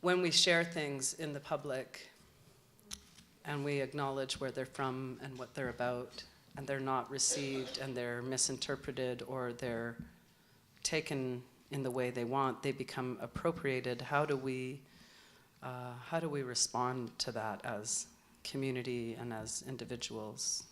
when we share things in the public and we acknowledge where they're from and what they're about, and they're not received and they're misinterpreted or they're taken in the way they want, they become appropriated. How do we respond to that as community and as individuals?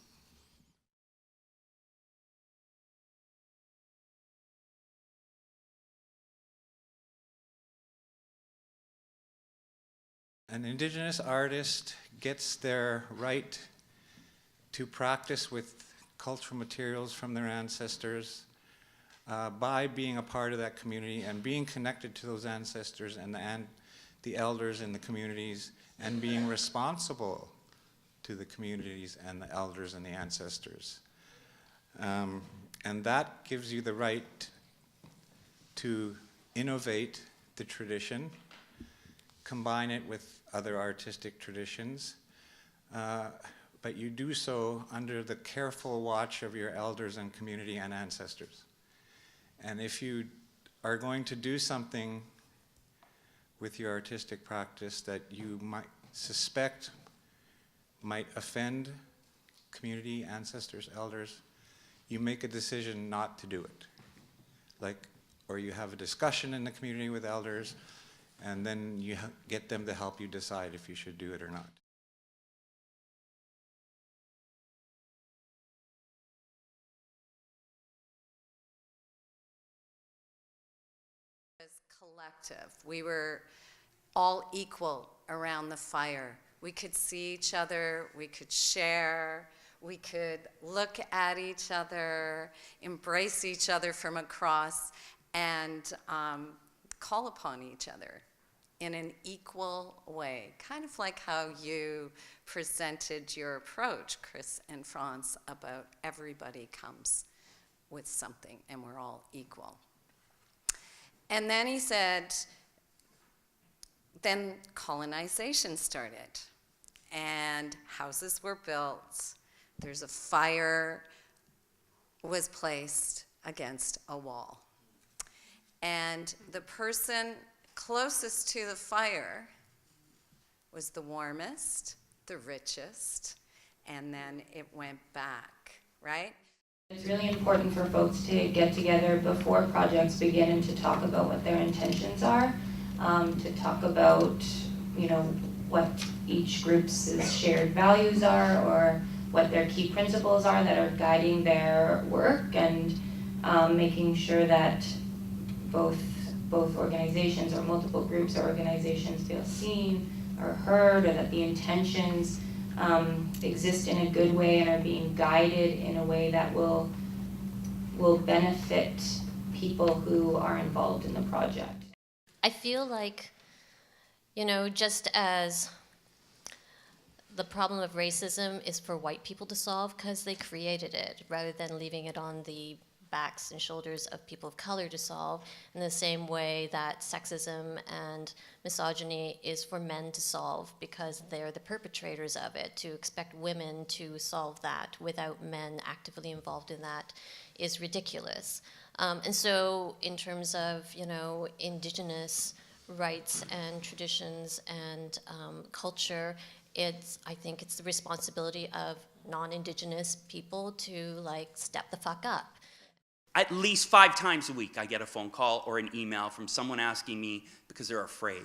An Indigenous artist gets their right to practice with cultural materials from their ancestors by being a part of that community and being connected to those ancestors and the elders in the communities, and being responsible to the communities and the elders and the ancestors. And that gives you the right to innovate the tradition, combine it with other artistic traditions, but you do so under the careful watch of your elders and community and ancestors. And if you are going to do something with your artistic practice that you might suspect might offend community, ancestors, elders, you make a decision not to do it. Or you have a discussion in the community with elders, and then you get them to help you decide if you should do it or not. As collective, we were all equal around the fire. We could see each other, we could share, we could look at each other, embrace each other from across, and call upon each other in an equal way, kind of like how you presented your approach, Chris and France, about everybody comes with something and we're all equal. And then he said, then colonization started and houses were built. There's a fire was placed against a wall. And the person closest to the fire was the warmest, the richest, and then it went back, right? It's really important for folks to get together before projects begin and to talk about what their intentions are, to talk about, what each group's shared values are, or what their key principles are that are guiding their work, and making sure that both organizations or multiple groups or organizations feel seen or heard, or that the intentions exist in a good way and are being guided in a way that will benefit people who are involved in the project. I feel like, just as the problem of racism is for white people to solve because they created it, rather than leaving it on the backs and shoulders of people of color to solve, in the same way that sexism and misogyny is for men to solve because they're the perpetrators of it. To expect women to solve that without men actively involved in that is ridiculous. And so in terms of, Indigenous rights and traditions and culture, I think it's the responsibility of non-Indigenous people to step the fuck up. At least 5 times a week, I get a phone call or an email from someone asking me because they're afraid.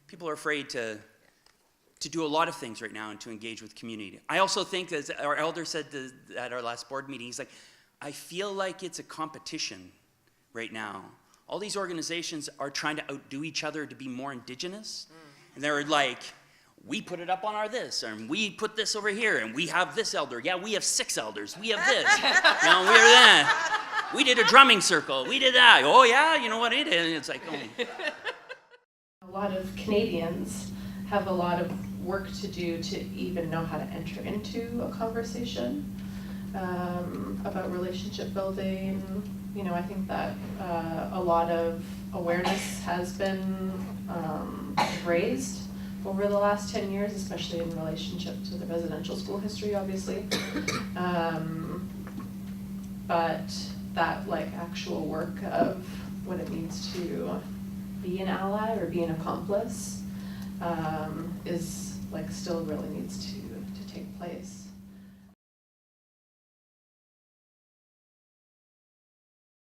People are afraid to do a lot of things right now and to engage with community. I also think, as our elder said at our last board meeting, he's like, I feel like it's a competition right now. All these organizations are trying to outdo each other to be more Indigenous. And they're like, we put it up on our this, and we put this over here, and we have this elder. Yeah, we have 6 elders. We have this. We're that. We did a drumming circle. We did that. Oh, yeah? You know what it is? It's like, oh. A lot of Canadians have a lot of work to do to even know how to enter into a conversation about relationship building. I think that a lot of awareness has been raised over the last 10 years, especially in relationship to the residential school history, obviously. But that actual work of what it means to be an ally or be an accomplice is like still really needs to take place.